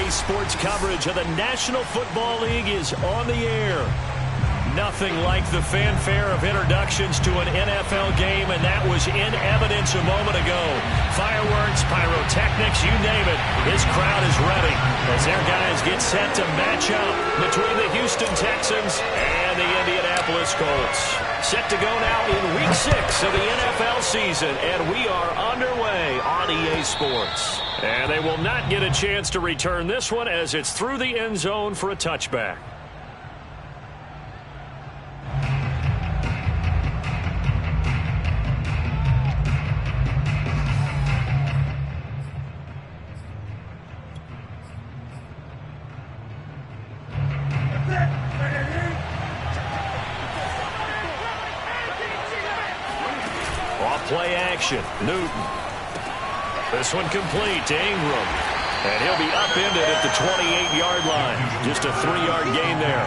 EA Sports coverage of the National Football League is on the air. Nothing like the fanfare of introductions to an NFL game, and that was in evidence a moment ago. Fireworks, pyrotechnics, you name it. This crowd is ready as their guys get set to match up between the Houston Texans and the Indianapolis Colts. Set to go now in Week 6 of the NFL season, and we are underway on EA Sports. And they will not get a chance to return this one as it's through the end zone for a touchback. Play action. Newton. This one complete to Ingram. And he'll be upended at the 28-yard line. Just a 3-yard gain there.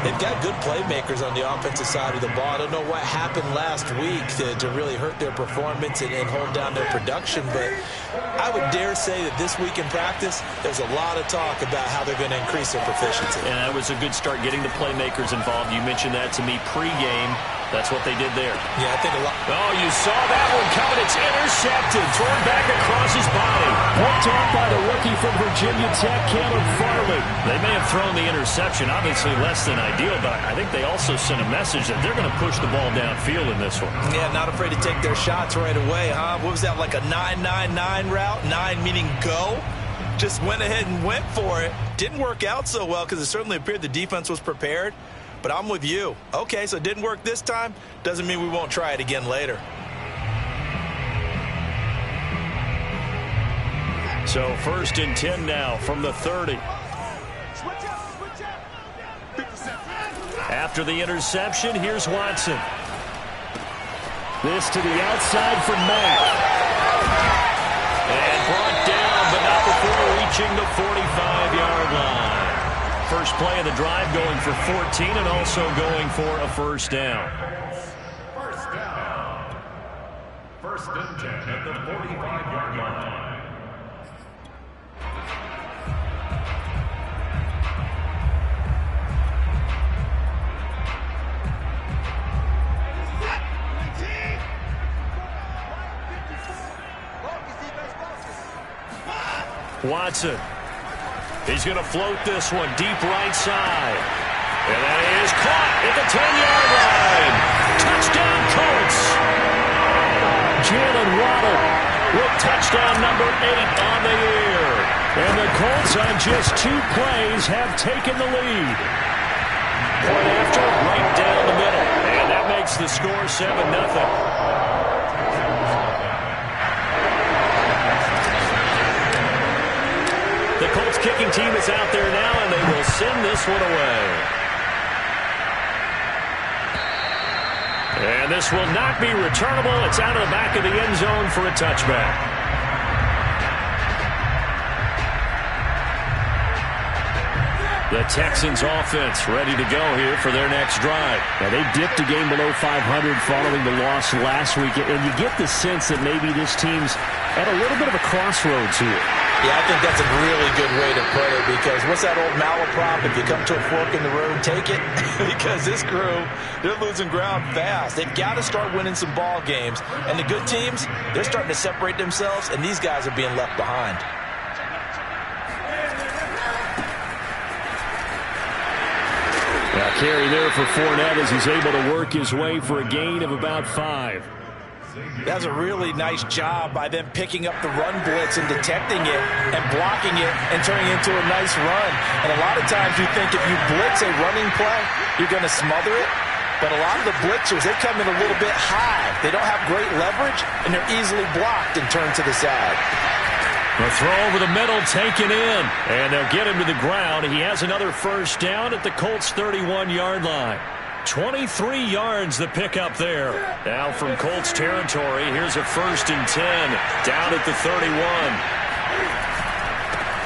They've got good playmakers on the offensive side of the ball. I don't know what happened last week to really hurt their performance and hold down their production, but I would dare say that this week in practice, there's a lot of talk about how they're going to increase their proficiency. And that was a good start getting the playmakers involved. You mentioned that to me pregame. That's what they did there. Yeah, I think a lot. Oh, you saw that one coming. It's intercepted. Thrown back across his body. Picked off by the rookie from Virginia Tech, Caleb Farley. They may have thrown the interception, obviously less than ideal, but I think they also sent a message that they're going to push the ball downfield in this one. Yeah, not afraid to take their shots right away, huh? What was that, like a 9-9-9 route? 9 meaning go? Just went ahead and went for it. Didn't work out so well because it certainly appeared the defense was prepared. But I'm with you. Okay, so it didn't work this time. Doesn't mean we won't try it again later. So 1st and 10 now from the 30. After the interception, here's Watson. This to the outside for Mack. And brought down, but not before reaching the 45-yard line. First play of the drive going for 14 and also going for a first down. First down. 1st and 10 at the 45-yard line. Watson. He's going to float this one deep right side. And that is caught at the 10-yard line. Touchdown, Colts. Jalen Waddle with touchdown number 8 on the year. And the Colts on just 2 plays have taken the lead. Point after, right down the middle. And that makes the score 7-0. The Colts kicking team is out there now, and they will send this one away. And this will not be returnable. It's out of the back of the end zone for a touchback. The Texans offense ready to go here for their next drive. Now, they dipped a game below 500 following the loss last week, and you get the sense that maybe this team's at a little bit of a crossroads here. Yeah, I think that's a really good way to put it because what's that old malaprop? If you come to a fork in the road, take it. Because this crew, they're losing ground fast. They've got to start winning some ball games. And the good teams, they're starting to separate themselves, and these guys are being left behind. Now, carry there for Fournette as he's able to work his way for a gain of about 5. That's a really nice job by them picking up the run blitz and detecting it and blocking it and turning it into a nice run. And a lot of times you think if you blitz a running play, you're going to smother it. But a lot of the blitzers, they come in a little bit high. They don't have great leverage, and they're easily blocked and turned to the side. The throw over the middle taken in, and they'll get him to the ground. He has another first down at the Colts' 31-yard line. 23 yards the pickup there. Now from Colts territory, here's a 1st and 10 down at the 31.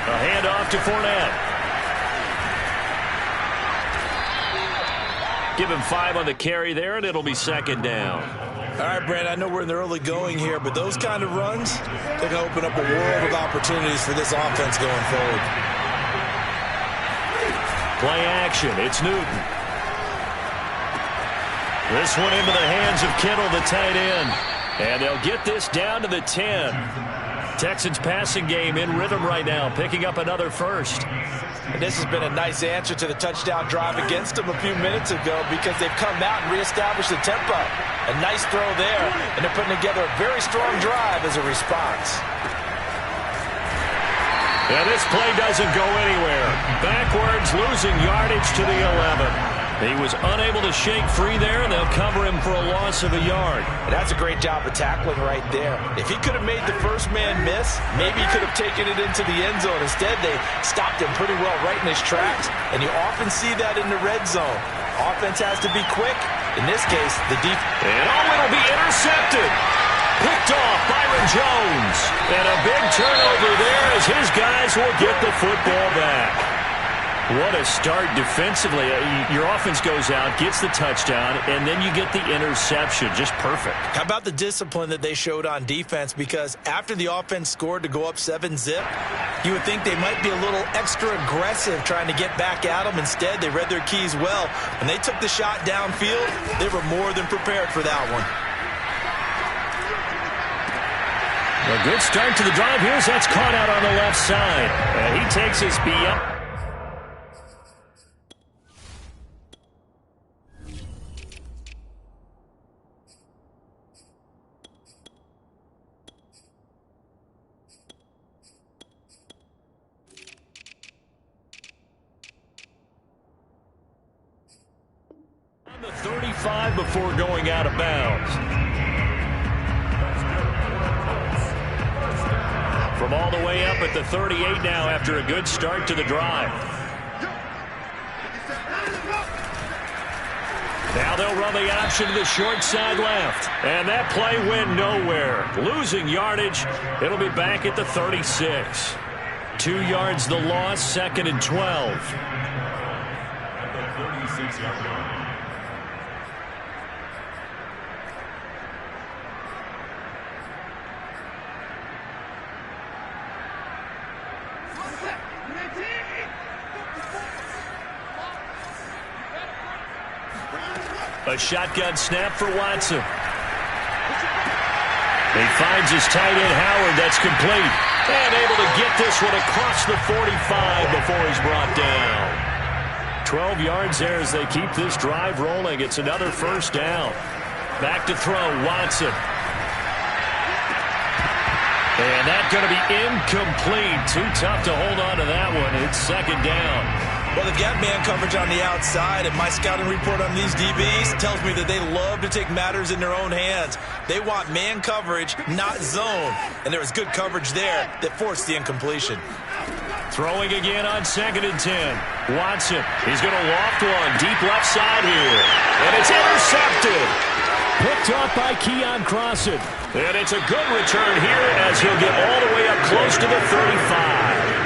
A handoff to Fournette. Give him 5 on the carry there, and it'll be 2nd down. All right, Brent, I know we're in the early going here, but those kind of runs, they can open up a world of opportunities for this offense going forward. Play action. It's Newton. This one into the hands of Kittle, the tight end. And they'll get this down to the 10. Texans passing game in rhythm right now, picking up another first. And this has been a nice answer to the touchdown drive against them a few minutes ago because they've come out and reestablished the tempo. A nice throw there, and they're putting together a very strong drive as a response. And this play doesn't go anywhere. Backwards, losing yardage to the 11. He was unable to shake free there, and they'll cover him for a loss of a yard. And that's a great job of tackling right there. If he could have made the first man miss, maybe he could have taken it into the end zone. Instead, they stopped him pretty well right in his tracks, and you often see that in the red zone. Offense has to be quick. In this case, the defense. And it'll be intercepted. Picked off Byron Jones. And a big turnover there as his guys will get the football back. What a start defensively. Your offense goes out, gets the touchdown, and then you get the interception. Just perfect. How about the discipline that they showed on defense? Because after the offense scored to go up 7-zip, you would think they might be a little extra aggressive trying to get back at them. Instead, they read their keys well. When they took the shot downfield, they were more than prepared for that one. A good start to the drive. Here's that's caught out on the left side. And he takes his BM. The 35 before going out of bounds. From all the way up at the 38 now after a good start to the drive. Now they'll run the option to the short side left. And that play went nowhere. Losing yardage. It'll be back at the 36. 2 yards the loss, 2nd and 12. At the 36-yard line. A shotgun snap for Watson. He finds his tight end, Howard. That's complete. And able to get this one across the 45 before he's brought down. 12 yards there as they keep this drive rolling. It's another first down. Back to throw, Watson. And that's going to be incomplete. Too tough to hold on to that one. It's 2nd down. Well, they've got man coverage on the outside, and my scouting report on these DBs tells me that they love to take matters in their own hands. They want man coverage, not zone. And there was good coverage there that forced the incompletion. Throwing again on 2nd and 10. Watson, he's going to loft one deep left side here. And it's intercepted. Picked off by Keon Crossan. And it's a good return here as he'll get all the way up close to the 35.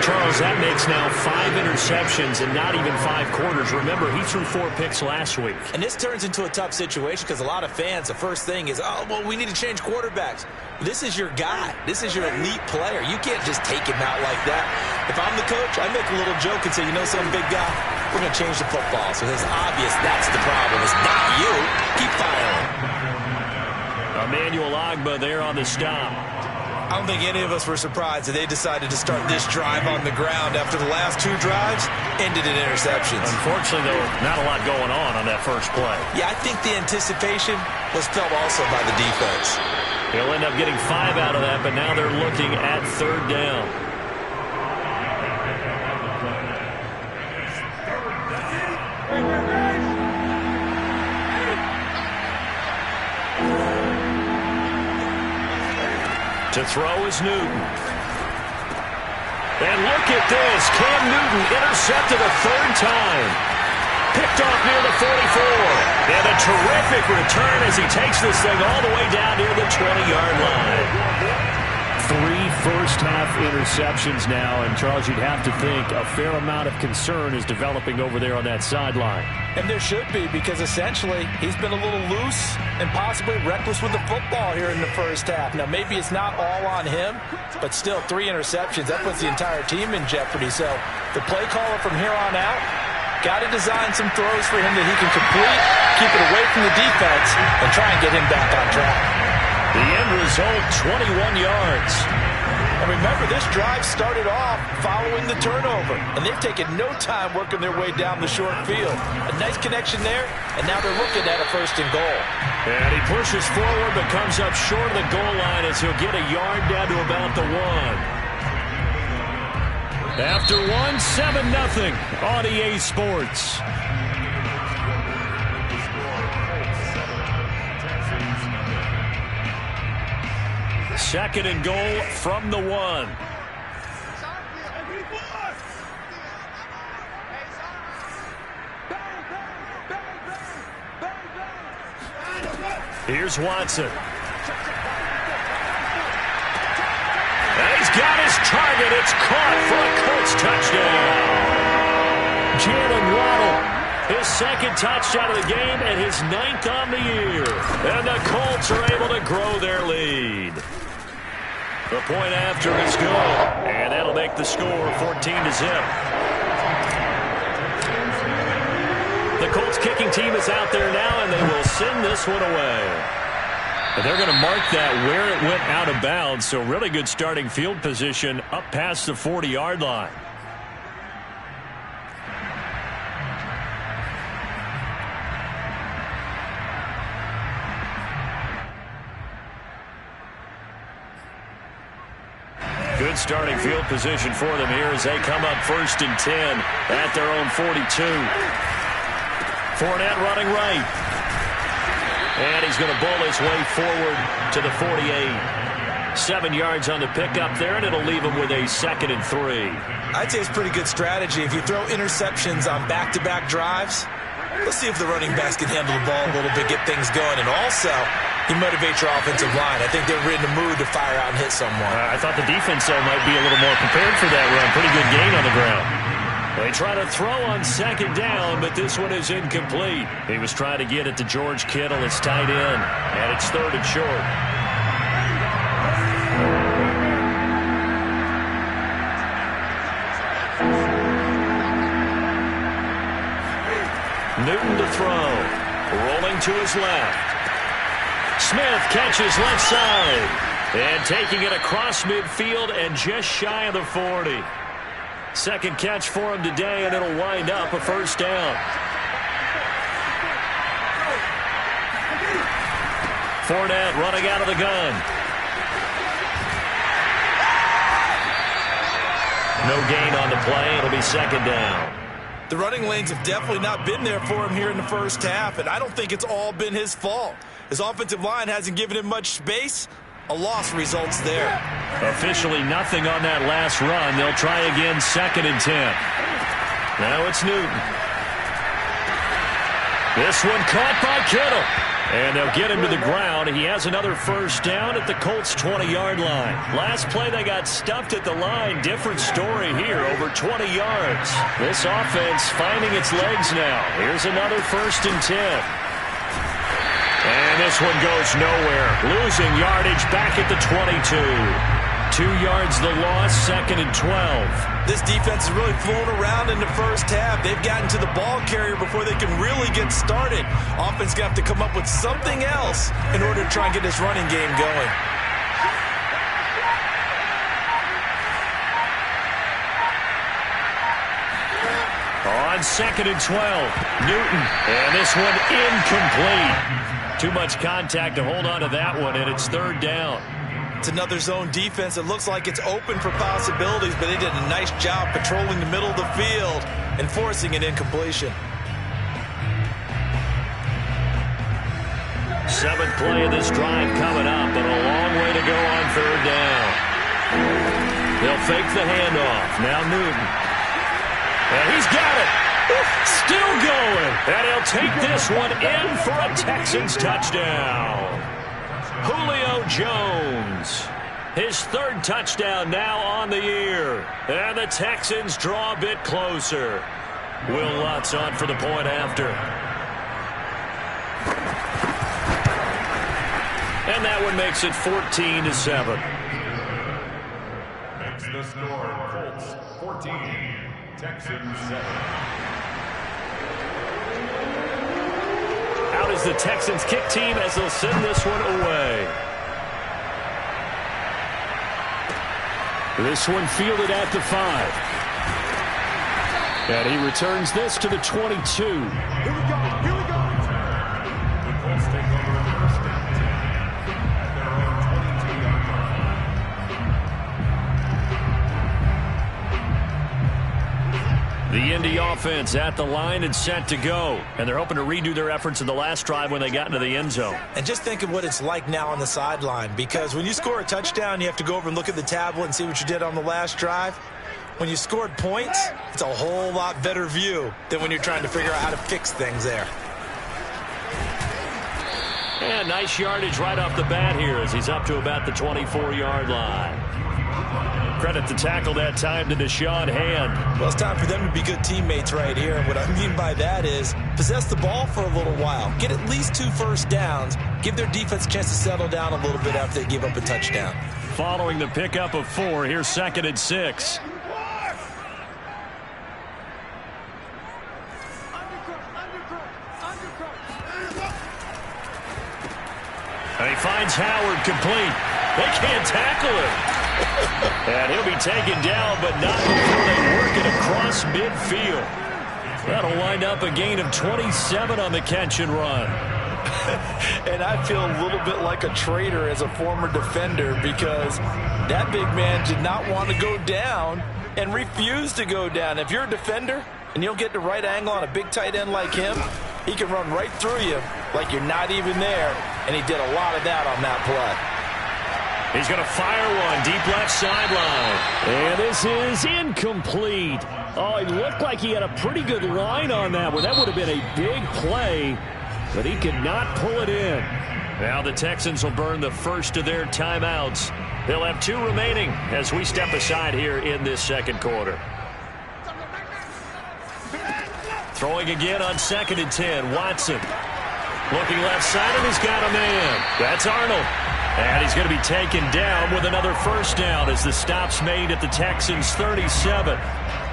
Charles, that makes now 5 interceptions and not even 5 quarters. Remember, he threw 4 picks last week. And this turns into a tough situation because a lot of fans, the first thing is, oh, well, we need to change quarterbacks. This is your guy. This is your elite player. You can't just take him out like that. If I'm the coach, I make a little joke and say, you know some big guy, we're going to change the football. So it's obvious that's the problem. It's not you. Keep firing. Emmanuel Ogbah there on the stop. I don't think any of us were surprised that they decided to start this drive on the ground after the last 2 drives ended in interceptions. Unfortunately, though, not a lot going on that first play. Yeah, I think the anticipation was felt also by the defense. He'll end up getting 5 out of that, but now they're looking at 3rd down. To throw is Newton. And look at this. Cam Newton intercepted a 3rd time. Picked off near the 44. And a terrific return as he takes this thing all the way down near the 20-yard line. 3 first half interceptions now, and Charles, you'd have to think a fair amount of concern is developing over there on that sideline. And there should be, because essentially he's been a little loose and possibly reckless with the football here in the first half. Now, maybe it's not all on him, but still 3 interceptions. That puts the entire team in jeopardy. So the play caller from here on out got to design some throws for him that he can complete, keep it away from the defense, and try and get him back on track. The end result, 21 yards. And remember, this drive started off following the turnover, and they've taken no time working their way down the short field. A nice connection there, and now they're looking at a 1st and goal. And he pushes forward but comes up short of the goal line as he'll get a yard down to about the 1. After 1, 7-0 on EA Sports. Second and goal from the 1. Here's Watson. He's got his target. It's caught for a Colts touchdown. Jalen Waddle, his 2nd touchdown of the game and his 9th on the year. And the Colts are able to grow their lead. The point after is good, and that'll make the score 14-0. The Colts kicking team is out there now, and they will send this one away. But they're going to mark that where it went out of bounds, so really good starting field position up past the 40-yard line. Good starting field position for them here as they come up 1st and 10 at their own 42. Fournette running right. And he's going to bowl his way forward to the 48. 7 yards on the pickup there, and it'll leave him with a 2nd and 3. I'd say it's pretty good strategy. If you throw interceptions on back-to-back drives, let's see if the running backs can handle the ball a little bit, get things going, and also you motivate your offensive line. I think they're in the mood to fire out and hit someone. I thought the defense, though, might be a little more prepared for that run. Pretty good gain on the ground. They try to throw on 2nd down, but this one is incomplete. He was trying to get it to George Kittle. It's tight end, and it's 3rd and short. Newton to throw. Rolling to his left. Smith catches left side. And taking it across midfield and just shy of the 40. 2nd catch for him today, and it'll wind up a 1st down. Fournette running out of the gun. No gain on the play. It'll be 2nd down. The running lanes have definitely not been there for him here in the first half, and I don't think it's all been his fault. His offensive line hasn't given him much space. A loss results there. Officially nothing on that last run. They'll try again, 2nd and 10. Now it's Newton. This one caught by Kittle. And they'll get him to the ground. He has another 1st down at the Colts' 20-yard line. Last play, they got stuffed at the line. Different story here, over 20 yards. This offense finding its legs now. Here's another 1st and 10. And this one goes nowhere. Losing yardage back at the 22. 2 yards the loss, 2nd and 12. This defense has really flown around in the first half. They've gotten to the ball carrier before they can really get started. Offense going to have to come up with something else in order to try and get this running game going. On 2nd and 12, Newton. And this one incomplete. Too much contact to hold on to that one, and it's 3rd down. It's another zone defense. It looks like it's open for possibilities, but they did a nice job patrolling the middle of the field and forcing an incompletion. 7th play of this drive coming up, but a long way to go on 3rd down. They'll fake the handoff. Now Newton. And he's got it. Still going. And he'll take this one in for a Texans touchdown. Julio Jones. His third touchdown now on the year. And the Texans draw a bit closer. Will Lutz on for the point after. And that one makes it 14-7. Makes the score Colts 14, Texans 7. Out is the Texans kick team as they'll send this one away. This one fielded at the 5. And he returns this to the 22. Here we go. The Colts take over first and 10 at their own 22-yard line. The Indy offense at the line and set to go. And they're hoping to redo their efforts in the last drive when they got into the end zone. And just think of what it's like now on the sideline, because when you score a touchdown, you have to go over and look at the tablet and see what you did on the last drive. When you scored points, it's a whole lot better view than when you're trying to figure out how to fix things there. And nice yardage right off the bat here as he's up to about the 24-yard line. Credit the tackle that time to Deshaun Hand. Well, it's time for them to be good teammates right here. And what I mean by that is possess the ball for a little while. Get at least 2 first downs. Give their defense a chance to settle down a little bit after they give up a touchdown. Following the pickup of 4, here's 2nd and 6. And he finds Howard complete. They can't tackle him. And he'll be taken down, but not before they work it across midfield. That'll wind up a gain of 27 on the catch and run. And I feel a little bit like a traitor as a former defender, because that big man did not want to go down and refused to go down. If you're a defender and you'll get the right angle on a big tight end like him, he can run right through you like you're not even there, and he did a lot of that on that play. He's going to fire one deep left sideline. And this is incomplete. Oh, it looked like he had a pretty good line on that one. That would have been a big play, but he could not pull it in. Now the Texans will burn the first of their timeouts. They'll have 2 remaining as we step aside here in this second quarter. Throwing again on 2nd and 10. Watson looking left side, and he's got a man. That's Arnold. And he's going to be taken down with another first down as the stop's made at the Texans' 37.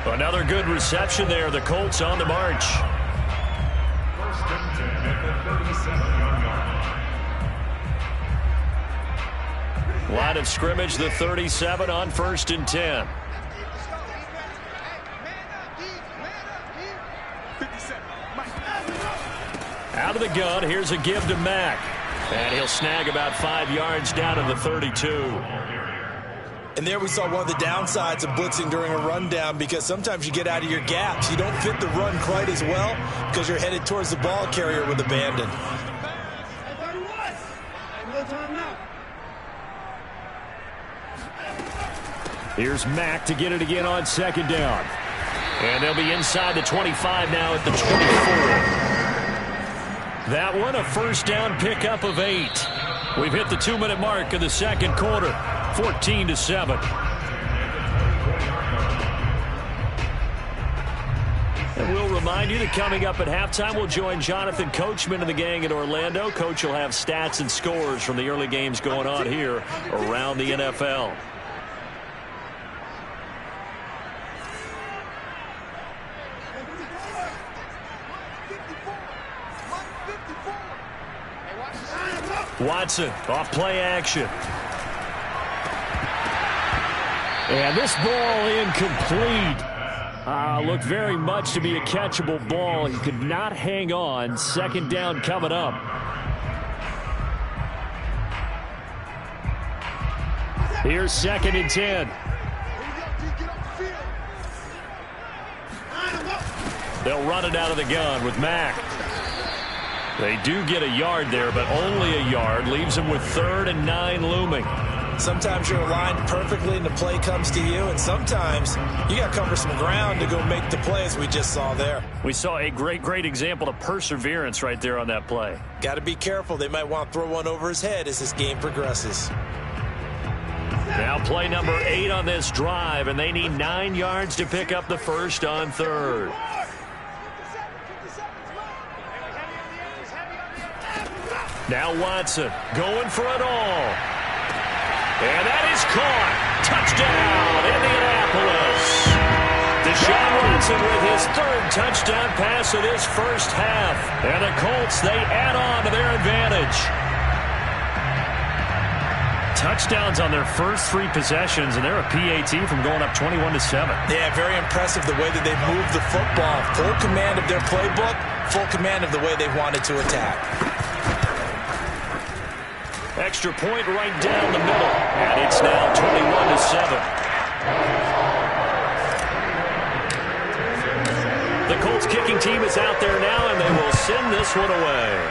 Another good reception there. The Colts on the march. First and 10 at the 37-yard line. Line of scrimmage, the 37 on 1st and 10. Out of the gun, here's a give to Mack. And he'll snag about 5 yards down to the 32. And there we saw one of the downsides of blitzing during a rundown, because sometimes you get out of your gaps. You don't fit the run quite as well because you're headed towards the ball carrier with abandon. Here's Mack to get it again on 2nd down. And they'll be inside the 25 now at the 24. That one, a first down pickup of 8. We've hit the 2-minute mark of the second quarter, 14-7. And we'll remind you that coming up at halftime, we'll join Jonathan Coachman and the gang in Orlando. Coach will have stats and scores from the early games going on here around the NFL. Watson off play action. And this ball incomplete. Looked very much to be a catchable ball. He could not hang on. 2nd down coming up. Here's 2nd and 10. They'll run it out of the gun with Mack. They do get a yard there, but only a yard. Leaves them with 3rd and 9 looming. Sometimes you're aligned perfectly and the play comes to you, and sometimes you got to cover some ground to go make the play, as we just saw there. We saw a great example of perseverance right there on that play. Got to be careful. They might want to throw one over his head as this game progresses. Now play number 8 on this drive, and they need 9 yards to pick up the first on third. Now Watson going for it all. And that is caught. Touchdown, Indianapolis. Deshaun Watson with his 3rd touchdown pass of this first half. And the Colts, they add on to their advantage. Touchdowns on their first 3 possessions, and they're a PAT from going up 21-7. Yeah, very impressive the way that they've moved the football. Full command of their playbook, full command of the way they've wanted to attack. Extra point right down the middle, and it's now 21-7. The Colts kicking team is out there now, and they will send this one away.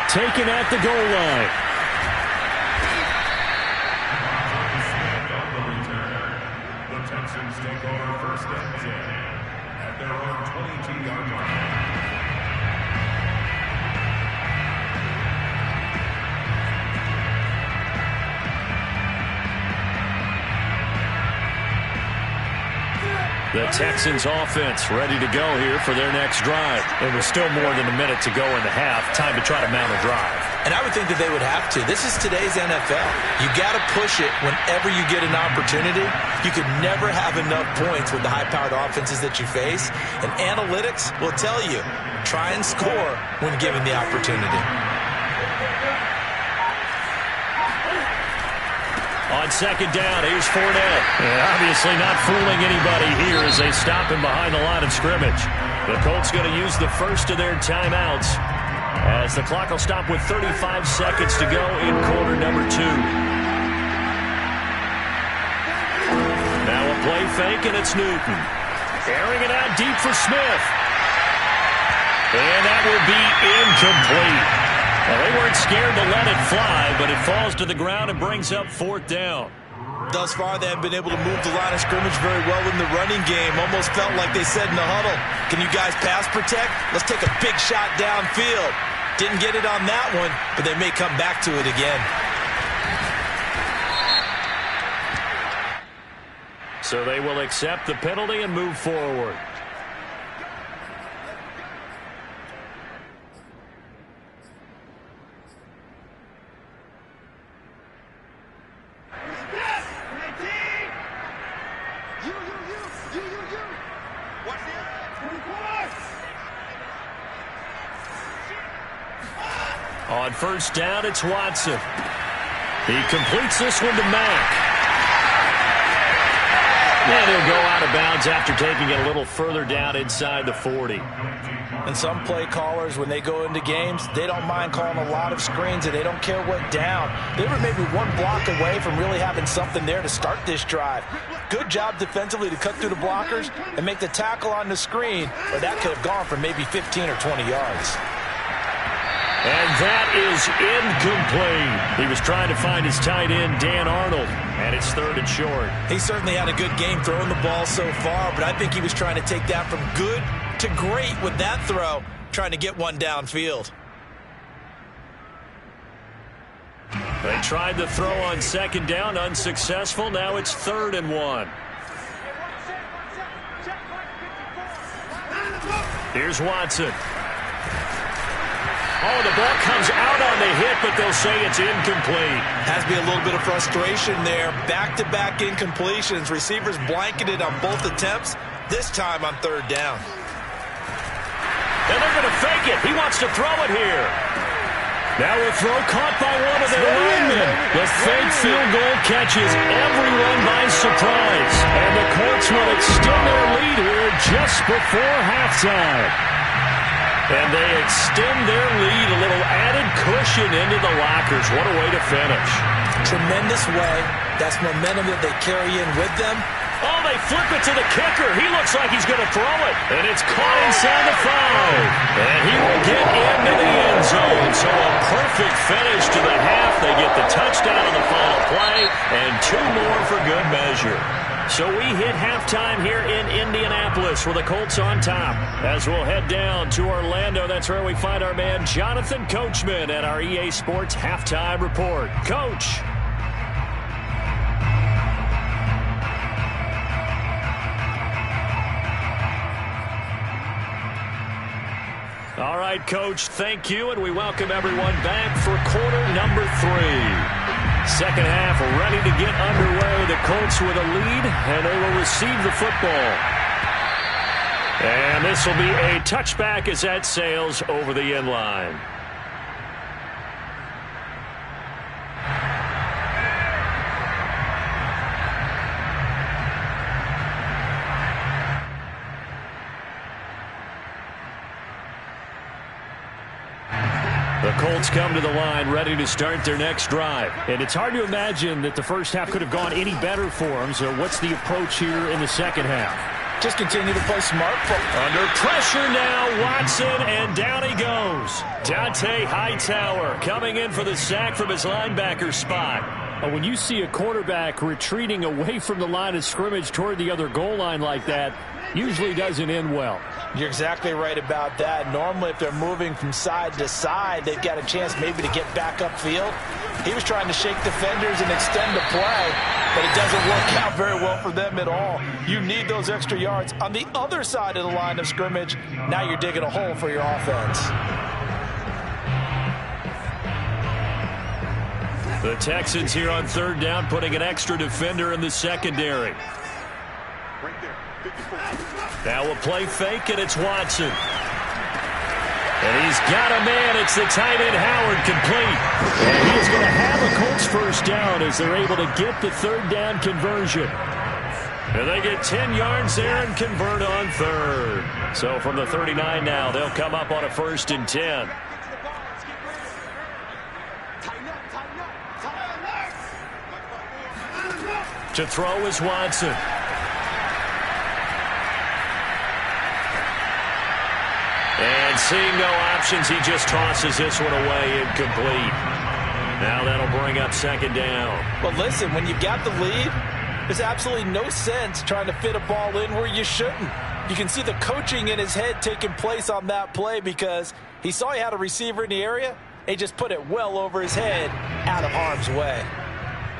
Taken at the goal line. The Texans take over first and 10 at their own 22-yard line. The Texans offense ready to go here for their next drive. It was still more than a minute to go in the half. Time to try to mount a drive. And I would think that they would have to. This is today's NFL. You got to push it whenever you get an opportunity. You could never have enough points with the high-powered offenses that you face. And analytics will tell you, try and score when given the opportunity. On second down, here's Fournette. Obviously not fooling anybody here as they stop him behind the line of scrimmage. The Colts going to use the first of their timeouts as the clock will stop with 35 seconds to go in quarter number 2. Now a play fake, and it's Newton. Airing it out deep for Smith. And that will be incomplete. Well, they weren't scared to let it fly, but it falls to the ground and brings up 4th down. Thus far, they have been able to move the line of scrimmage very well in the running game. Almost felt like they said in the huddle, can you guys pass protect? Let's take a big shot downfield. Didn't get it on that one, but they may come back to it again. So they will accept the penalty and move forward. On first down, it's Watson. He completes this one to Mack. And he'll go out of bounds after taking it a little further down inside the 40. And some play callers, when they go into games, they don't mind calling a lot of screens, and they don't care what down. They were maybe one block away from really having something there to start this drive. Good job defensively to cut through the blockers and make the tackle on the screen, or that could have gone for maybe 15 or 20 yards. And that is incomplete. He was trying to find his tight end, Dan Arnold, and it's 3rd and short. He certainly had a good game throwing the ball so far, but I think he was trying to take that from good to great with that throw, trying to get one downfield. They tried the throw on second down, unsuccessful. Now it's 3rd and 1. Here's Watson. Oh, the ball comes out on the hit, but they'll say it's incomplete. Has to be a little bit of frustration there. Back-to-back incompletions. Receivers blanketed on both attempts, this time on 3rd down. And they're going to fake it. He wants to throw it here. Now a throw caught by one of their linemen. The fake field goal catches everyone by surprise. And the Colts will extend their lead here just before halftime. And they extend their lead, a little added cushion into the lockers. What a way to finish. Tremendous way. That's momentum that they carry in with them. Oh, they flip it to the kicker. He looks like he's going to throw it. And it's caught inside the 5. And he will get into the end zone. So a perfect finish to the half. They get the touchdown on the final play. And 2 more for good measure. So we hit halftime here in Indianapolis with the Colts on top. As we'll head down to Orlando, that's where we find our man Jonathan Coachman at our EA Sports Halftime Report. Coach. All right, Coach, thank you, and we welcome everyone back for quarter number 3. Second half ready to get underway. The Colts with a lead, and they will receive the football. And this will be a touchback as that sails over the end line. The Colts come to the line ready to start their next drive. And it's hard to imagine that the first half could have gone any better for them. So what's the approach here in the second half? Just continue to play smart football. Under pressure now, Watson, and down he goes. Dante Hightower coming in for the sack from his linebacker spot. When you see a quarterback retreating away from the line of scrimmage toward the other goal line like that, usually doesn't end well. You're exactly right about that. Normally, if they're moving from side to side, they've got a chance maybe to get back upfield. He was trying to shake defenders and extend the play, but it doesn't work out very well for them at all. You need those extra yards on the other side of the line of scrimmage. Now you're digging a hole for your offense. The Texans here on third down, putting an extra defender in the secondary. Now we'll play fake, and it's Watson. And he's got a man. It's the tight end, Howard, complete. And he is going to have a Colts first down as they're able to get the third down conversion. And they get 10 yards there and convert on third. So from the 39 now, they'll come up on a 1st and 10. To throw is Watson. And seeing no options, he just tosses this one away, incomplete. Now that'll bring up 2nd down. Well, listen, when you've got the lead, there's absolutely no sense trying to fit a ball in where you shouldn't. You can see the coaching in his head taking place on that play because he saw he had a receiver in the area, and he just put it well over his head out of harm's way.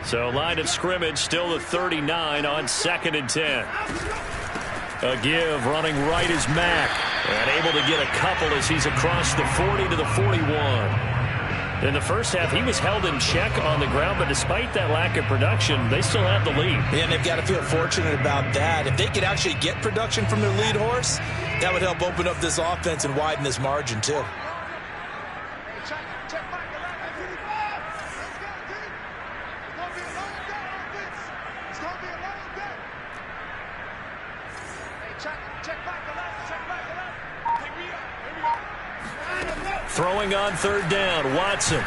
So line of scrimmage still the 39 on 2nd and 10. A give running right is Mack. And able to get a couple as he's across the 40 to the 41. In the first half, he was held in check on the ground, but despite that lack of production, they still have the lead. Yeah, and they've got to feel fortunate about that. If they could actually get production from their lead horse, that would help open up this offense and widen this margin, too. Throwing on third down, Watson.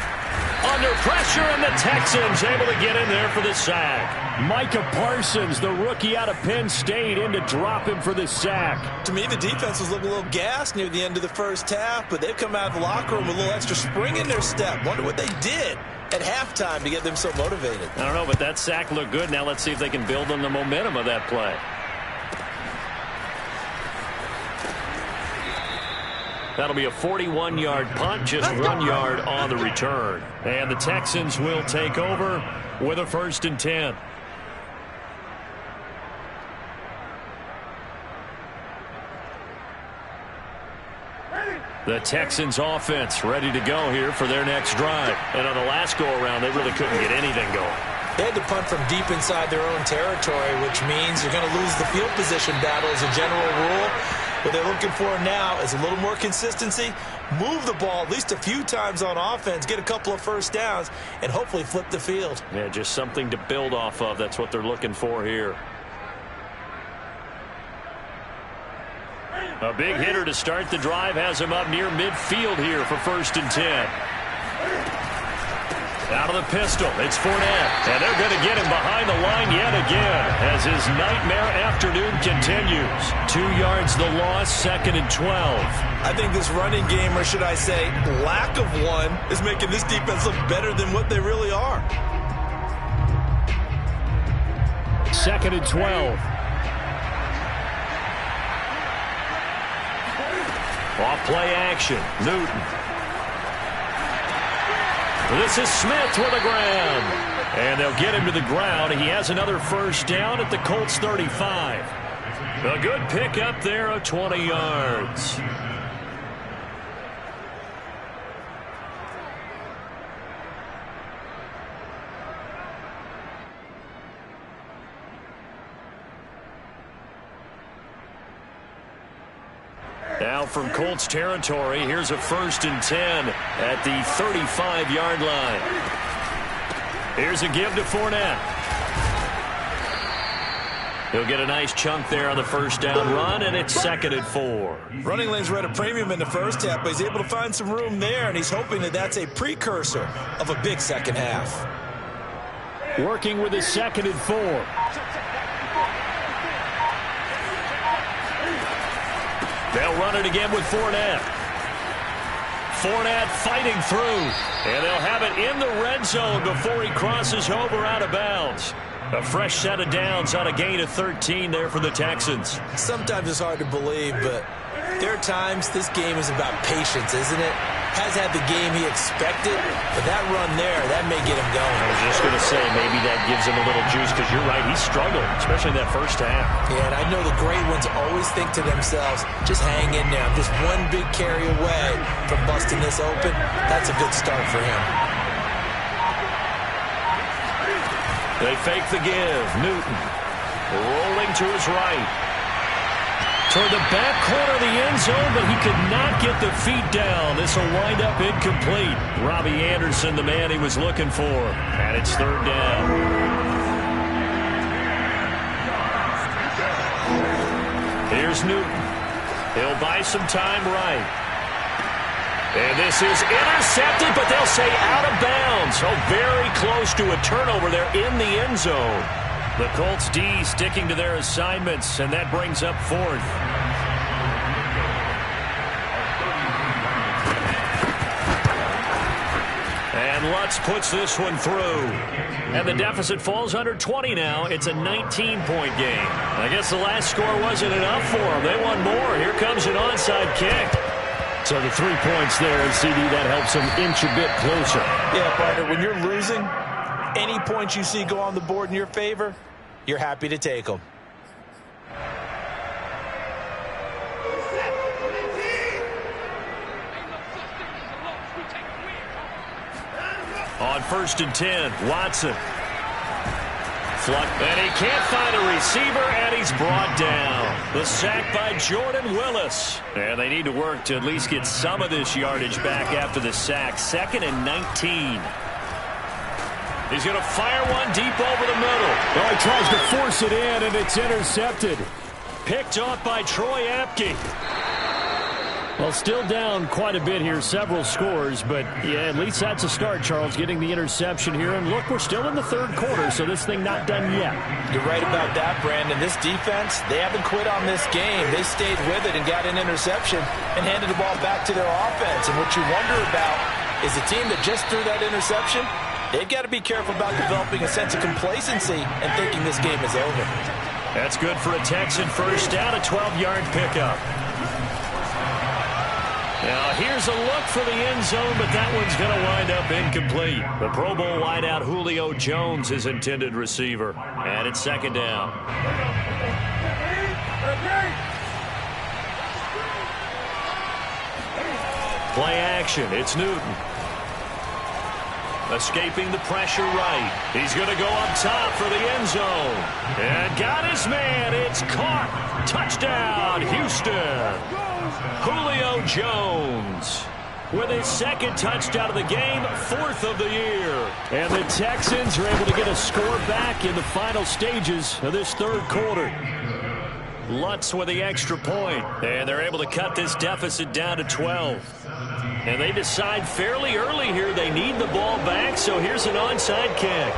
Under pressure, and the Texans able to get in there for the sack. Micah Parsons, the rookie out of Penn State, in to drop him for the sack. To me, the defense was looking a little gassed near the end of the first half, but they've come out of the locker room with a little extra spring in their step. Wonder what they did at halftime to get them so motivated. I don't know, but that sack looked good. Now let's see if they can build on the momentum of that play. That'll be a 41-yard punt, just 1 yard on the return. And the Texans will take over with a 1st and 10. The Texans offense ready to go here for their next drive. And on the last go-around, they really couldn't get anything going. They had to punt from deep inside their own territory, which means you're going to lose the field position battle as a general rule. What they're looking for now is a little more consistency, move the ball at least a few times on offense, get a couple of first downs, and hopefully flip the field. Yeah, just something to build off of. That's what they're looking for here. A big hitter to start the drive has him up near midfield here for 1st and 10. Out of the pistol, it's Fournette. And they're going to get him behind the line yet again as his nightmare afternoon continues. 2 yards the loss, 2nd and 12. I think this running game, or should I say lack of one, is making this defense look better than what they really are. 2nd and 12. Off play action. Newton. This is Smith with the ground. And they'll get him to the ground. He has another first down at the Colts 35. A good pickup there of 20 yards. Now from Colts territory, here's a 1st and 10 at the 35-yard line. Here's a give to Fournette. He'll get a nice chunk there on the first down run, and it's 2nd and 4. Running lanes were at a premium in the first half, but he's able to find some room there, and he's hoping that that's a precursor of a big second half. Working with his 2nd and 4. They'll run it again with Fournette. Fournette fighting through. And they'll have it in the red zone before he crosses over out of bounds. A fresh set of downs on a gain of 13 there for the Texans. Sometimes it's hard to believe, but there are times this game is about patience, isn't it? Has had the game he expected, but that run there, that may get him going. I was just going to say, maybe that gives him a little juice, because you're right, he struggled, especially in that first half. Yeah, and I know the great ones always think to themselves, just hang in there. I'm just one big carry away from busting this open. That's a good start for him. They fake the give. Newton rolling to his right. Toward the back corner of the end zone, but he could not get the feet down. This will wind up incomplete. Robbie Anderson, the man he was looking for. And it's 3rd down. Here's Newton. He'll buy some time right. And this is intercepted, but they'll say out of bounds. Oh, very close to a turnover there in the end zone. The Colts D sticking to their assignments, and that brings up 4th. And Lutz puts this one through. And the deficit falls under 20 now. It's a 19-point game. I guess the last score wasn't enough for them. They want more. Here comes an onside kick. So the 3 points there, and CD, that helps them inch a bit closer. Yeah, partner, when you're losing, any points you see go on the board in your favor, you're happy to take them. On 1st and 10, Watson. And he can't find a receiver, and he's brought down. The sack by Jordan Willis. And they need to work to at least get some of this yardage back after the sack. 2nd and 19. He's going to fire one deep over the middle. Oh, he tries to force it in, and it's intercepted. Picked off by Troy Apke. Well, still down quite a bit here, several scores, but yeah, at least that's a start, Charles, getting the interception here. And look, we're still in the 3rd quarter, so this thing not done yet. You're right about that, Brandon. This defense, they haven't quit on this game. They stayed with it and got an interception and handed the ball back to their offense. And what you wonder about is the team that just threw that interception, they've got to be careful about developing a sense of complacency and thinking this game is over. That's good for a Texan first down, a 12-yard pickup. Now, here's a look for the end zone, but that one's going to wind up incomplete. The Pro Bowl wideout Julio Jones is intended receiver. And it's 2nd down. Play action. It's Newton. Escaping the pressure right. He's going to go up top for the end zone. And got his man. It's caught. Touchdown, Houston. Julio Jones with his 2nd touchdown of the game, 4th of the year. And the Texans are able to get a score back in the final stages of this 3rd quarter. Lutz with the extra point. And they're able to cut this deficit down to 12. And they decide fairly early here they need the ball back, so here's an onside kick.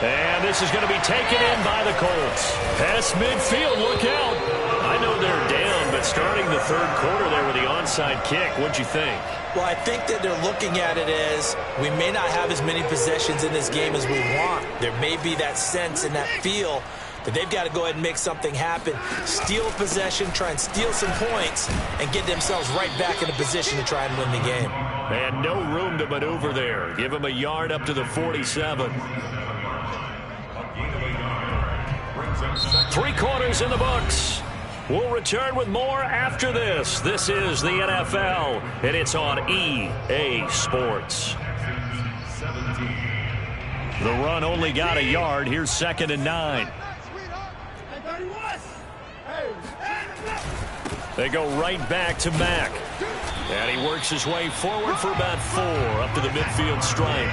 And this is going to be taken in by the Colts. Past midfield, look out. I know they're down, but starting the third quarter there with the onside kick, what'd you think? Well, I think that they're looking at it as we may not have as many possessions in this game as we want. There may be that sense and that feel that they've got to go ahead and make something happen, steal possession, try and steal some points, and get themselves right back in a position to try and win the game. And no room to maneuver there. Give them a yard up to the 47. 3 quarters in the books. We'll return with more after this. This is the NFL, and it's on EA Sports. The run only got a yard. Here's 2nd and 9. They go right back to Mack. And he works his way forward for about 4 up to the midfield stripe.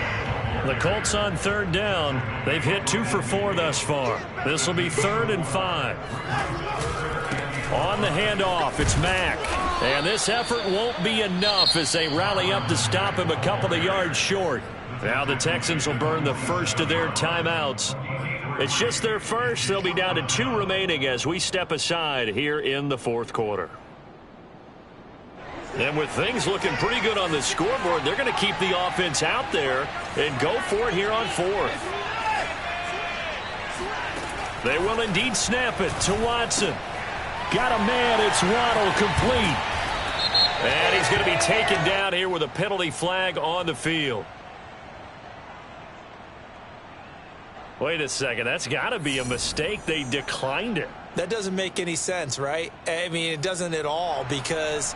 The Colts on 3rd down. They've hit 2 for 4 thus far. This will be 3rd and 5. On the handoff, it's Mack. And this effort won't be enough as they rally up to stop him a couple of yards short. Now the Texans will burn the first of their timeouts. It's just their first. They'll be down to 2 remaining as we step aside here in the 4th quarter. And with things looking pretty good on the scoreboard, they're going to keep the offense out there and go for it here on 4th. They will indeed snap it to Watson. Got a man. It's Waddle, complete. And he's going to be taken down here with a penalty flag on the field. Wait a second. That's got to be a mistake. They declined it. That doesn't make any sense, right? I mean, it doesn't at all, because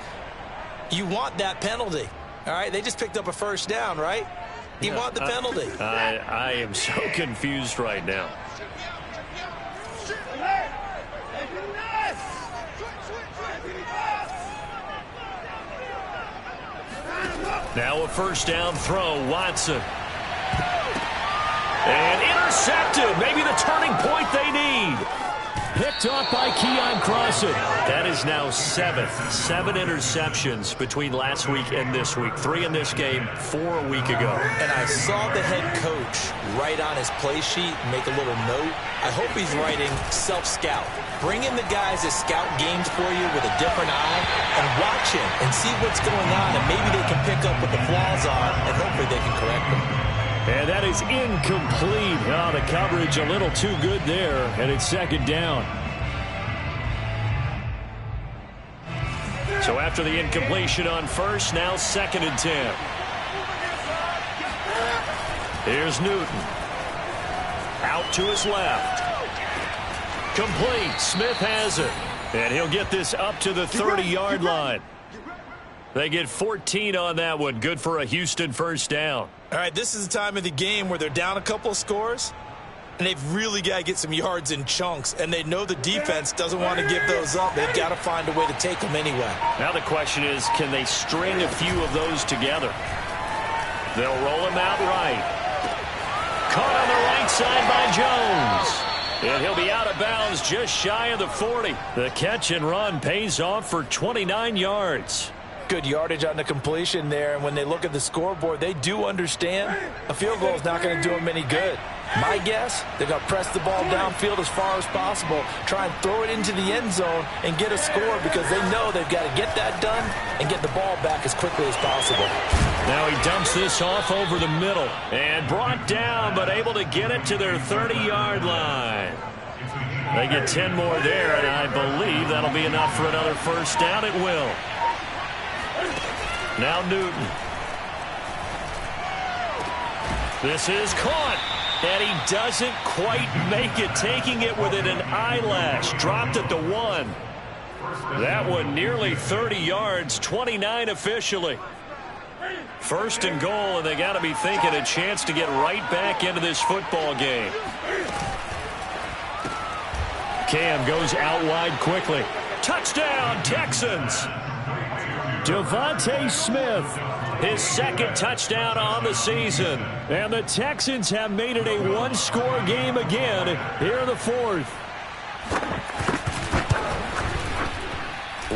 you want that penalty. All right? They just picked up a first down, right? You want the penalty. I am so confused right now. Now a first down throw, Watson. And intercepted. Maybe the turning point they need. Picked off by Keon Crossen. That is now 7 interceptions between last week and this week. 3 in this game, 4 a week ago. And I saw the head coach write on his play sheet, make a little note. I hope he's writing self-scout. Bring in the guys that scout games for you with a different eye and watch him and see what's going on, and maybe they can pick up what the flaws are, and hopefully they can correct them. And that is incomplete. Oh, the coverage a little too good there, and it's 2nd down. So after the incompletion on first, now 2nd and 10. Here's Newton. Out to his left. Complete. Smith has it. And he'll get this up to the 30-yard line. They get 14 on that one. Good for a Houston first down. All right, this is the time of the game where they're down a couple of scores, and they've really got to get some yards in chunks, and they know the defense doesn't want to give those up. They've got to find a way to take them anyway. Now the question is, can they string a few of those together? They'll roll them out right. Caught on the right side by Jones. And he'll be out of bounds just shy of the 40. The catch and run pays off for 29 yards. Good yardage on the completion there, and when they look at the scoreboard, they do understand a field goal is not going to do them any good. My guess, they're going to press the ball downfield as far as possible, try and throw it into the end zone and get a score, because they know they've got to get that done and get the ball back as quickly as possible. Now he dumps this off over the middle and brought down, but able to get it to their 30-yard line. They get 10 more there, and I believe that'll be enough for another first down. It will. Now Newton. This is caught. And he doesn't quite make it, taking it within an eyelash. Dropped at the 1. That one nearly 30 yards, 29 officially. First and goal, and they got to be thinking a chance to get right back into this football game. Cam goes out wide quickly. Touchdown, Texans. Devontae Smith, his 2nd touchdown on the season. And the Texans have made it a one-score game again here in the 4th.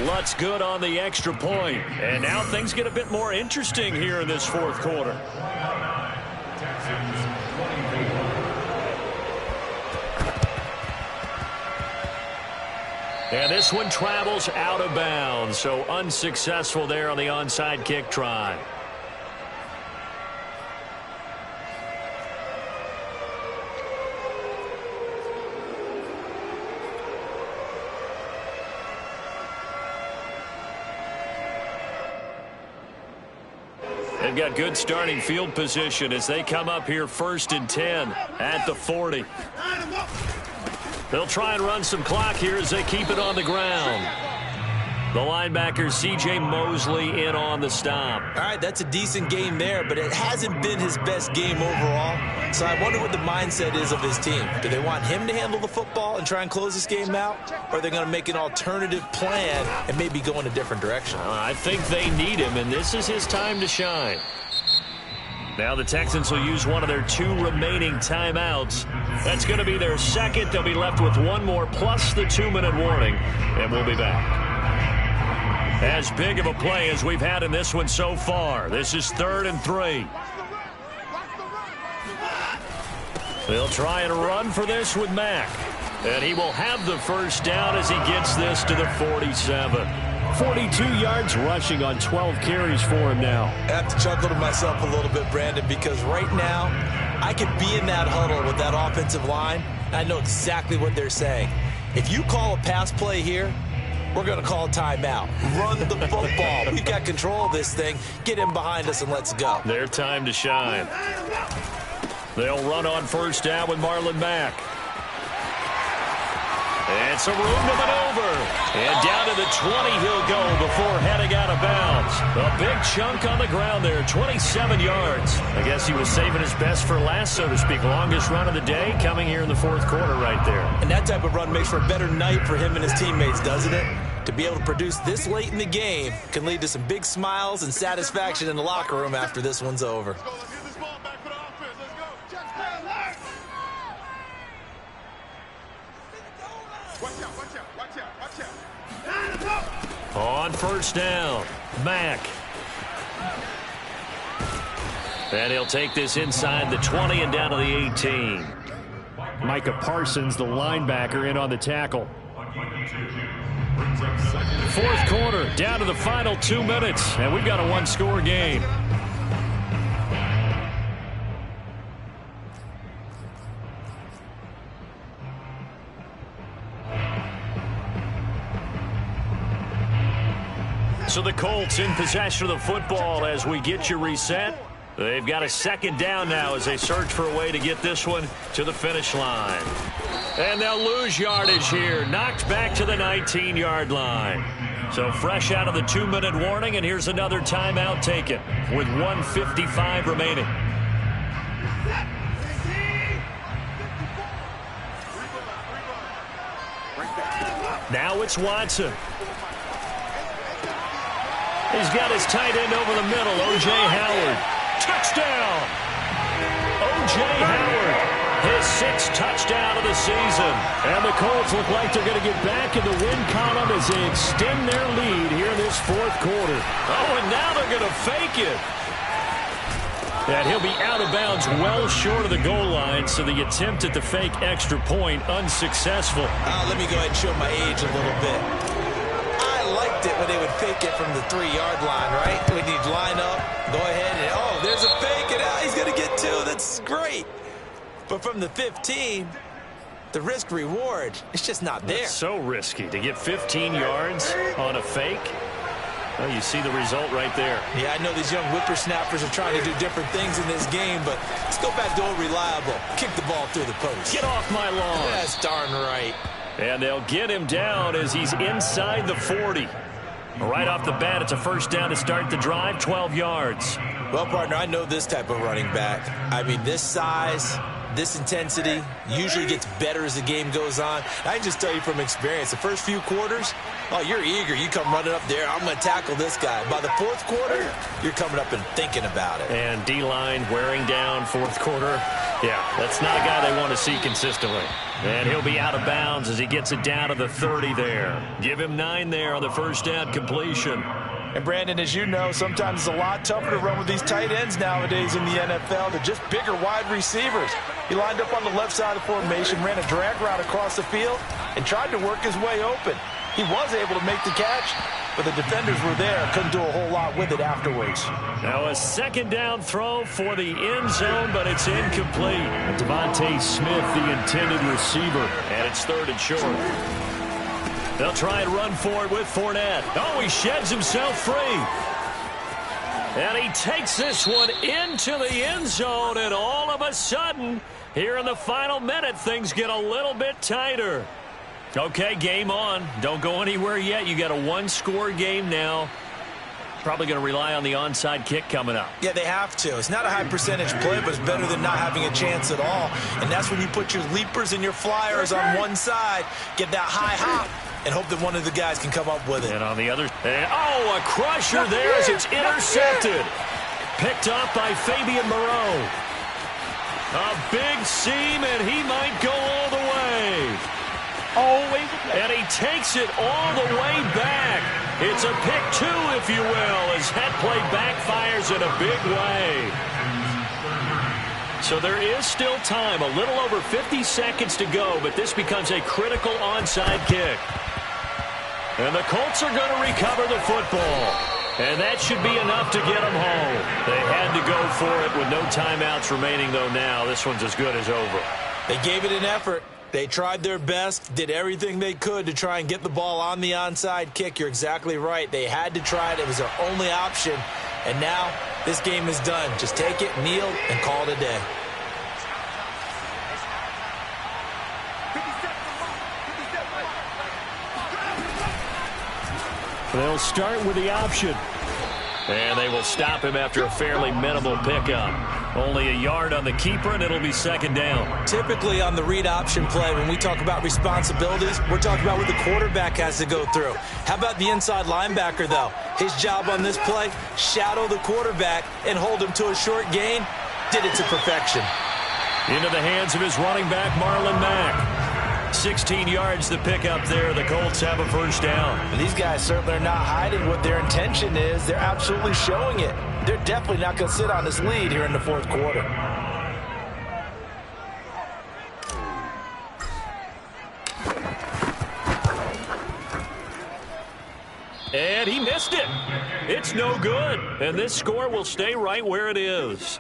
Lutz good on the extra point. And now things get a bit more interesting here in this 4th quarter. And this one travels out of bounds, so unsuccessful there on the onside kick try. They've got good starting field position as they come up here 1st and 10 at the 40. They'll try and run some clock here as they keep it on the ground. The linebacker, C.J. Mosley, in on the stop. All right, that's a decent game there, but it hasn't been his best game overall. So I wonder what the mindset is of his team. Do they want him to handle the football and try and close this game out? Or are they going to make an alternative plan and maybe go in a different direction? I think they need him, and this is his time to shine. Now the Texans will use one of their 2 remaining timeouts. That's going to be their second. They'll be left with 1 more plus the 2-minute warning, and we'll be back. As big of a play as we've had in this one so far. This is 3rd and 3. They'll try and run for this with Mack. And he will have the first down as he gets this to the 47. 42 yards rushing on 12 carries for him now. I have to chuckle to myself a little bit, Brandon, because right now I could be in that huddle with that offensive line. And I know exactly what they're saying. If you call a pass play here, we're going to call a timeout. Run the football. We've got control of this thing. Get him behind us and let's go. Their time to shine. They'll run on first down with Marlon Mack. And some room to maneuver. And down to the 20 he'll go before heading out of bounds. A big chunk on the ground there, 27 yards. I guess he was saving his best for last, so to speak. Longest run of the day coming here in the 4th quarter right there. And that type of run makes for a better night for him and his teammates, doesn't it? To be able to produce this late in the game can lead to some big smiles and satisfaction in the locker room after this one's over. On first down, Mack. And he'll take this inside the 20 and down to the 18. Micah Parsons, the linebacker, in on the tackle. 4th quarter, down to the final 2 minutes, and we've got a 1-score game. So the Colts in possession of the football as we get you reset. They've got a 2nd down now as they search for a way to get this one to the finish line. And they'll lose yardage here. Knocked back to the 19-yard line. So fresh out of the 2-minute warning, and here's another timeout taken with 1:55 remaining. Now it's Watson. He's got his tight end over the middle, O.J. Howard. Touchdown! O.J. Howard, his 6th touchdown of the season. And the Colts look like they're going to get back in the win column as they extend their lead here in this 4th quarter. Oh, and now they're going to fake it. And he'll be out of bounds well short of the goal line, so the attempt at the fake extra point unsuccessful. Let me go ahead and show my age a little bit. I liked it when they would fake it from the 3-yard line, right? When you'd line up, go ahead, and oh, there's a fake, and he's going to get 2. That's great. But from the 15, the risk-reward, it's just not there. It's so risky to get 15 yards on a fake. Well, you see the result right there. Yeah, I know these young whippersnappers are trying to do different things in this game, but let's go back to old reliable. Kick the ball through the post. Get off my lawn. That's darn right. And they'll get him down as he's inside the 40. Right off the bat, it's a first down to start the drive, 12 yards. Well, partner, I know this type of running back. I mean, this size, this intensity usually gets better as the game goes on. I can just tell you from experience, the first few quarters, oh, you're eager. You come running up there, I'm going to tackle this guy. By the 4th quarter, you're coming up and thinking about it. And D-line wearing down 4th quarter. Yeah, that's not a guy they want to see consistently. And he'll be out of bounds as he gets it down to the 30 there. Give him 9 there on the first down completion. And, Brandon, as you know, sometimes it's a lot tougher to run with these tight ends nowadays in the NFL. They're just bigger wide receivers. He lined up on the left side of the formation, ran a drag route across the field, and tried to work his way open. He was able to make the catch, but the defenders were there. Couldn't do a whole lot with it afterwards. Now a second down throw for the end zone, but it's incomplete. And Devontae Smith, the intended receiver, and it's 3rd and short. They'll try and run for it with Fournette. Oh, he sheds himself free. And he takes this one into the end zone, and all of a sudden, here in the final minute, things get a little bit tighter. Okay, game on. Don't go anywhere yet. You got a one-score game now. Probably going to rely on the onside kick coming up. Yeah, they have to. It's not a high percentage play, but it's better than not having a chance at all. And that's when you put your leapers and your flyers on one side, get that high hop, and hope that one of the guys can come up with it. And on the other, a crusher there as it's intercepted. Picked up by Fabian Moreau. A big seam, and he might go all the way. And he takes it all the way back. It's a pick 2, if you will, as that play backfires in a big way. So there is still time, a little over 50 seconds to go, but this becomes a critical onside kick. And the Colts are going to recover the football. And that should be enough to get them home. They had to go for it with no timeouts remaining, though now this one's as good as over. They gave it an effort. They tried their best, did everything they could to try and get the ball on the onside kick. You're exactly right. They had to try it. It was their only option. And now this game is done. Just take it, kneel, and call it a day. They'll start with the option. And they will stop him after a fairly minimal pickup. Only a yard on the keeper, and it'll be 2nd down. Typically on the read option play, when we talk about responsibilities, we're talking about what the quarterback has to go through. How about the inside linebacker, though? His job on this play, shadow the quarterback and hold him to a short gain. Did it to perfection. Into the hands of his running back, Marlon Mack. 16 yards the pickup there. The Colts have a 1st down. And these guys certainly are not hiding what their intention is. They're absolutely showing it. They're definitely not going to sit on this lead here in the 4th quarter. And he missed it. It's no good. And this score will stay right where it is.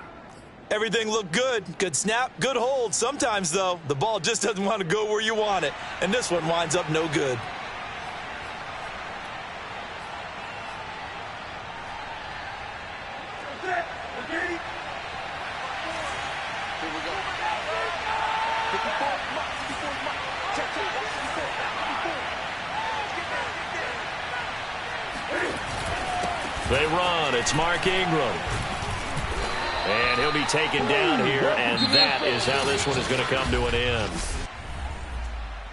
Everything looked good. Good snap, good hold. Sometimes, though, the ball just doesn't want to go where you want it. And this one winds up no good. They run. It's Mark Ingram. And he'll be taken down here, and that is how this one is going to come to an end.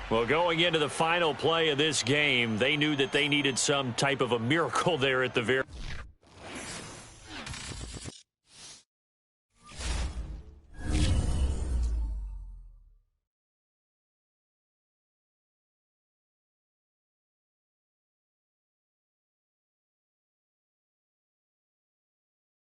Well, going into the final play of this game, they knew that they needed some type of a miracle there at the very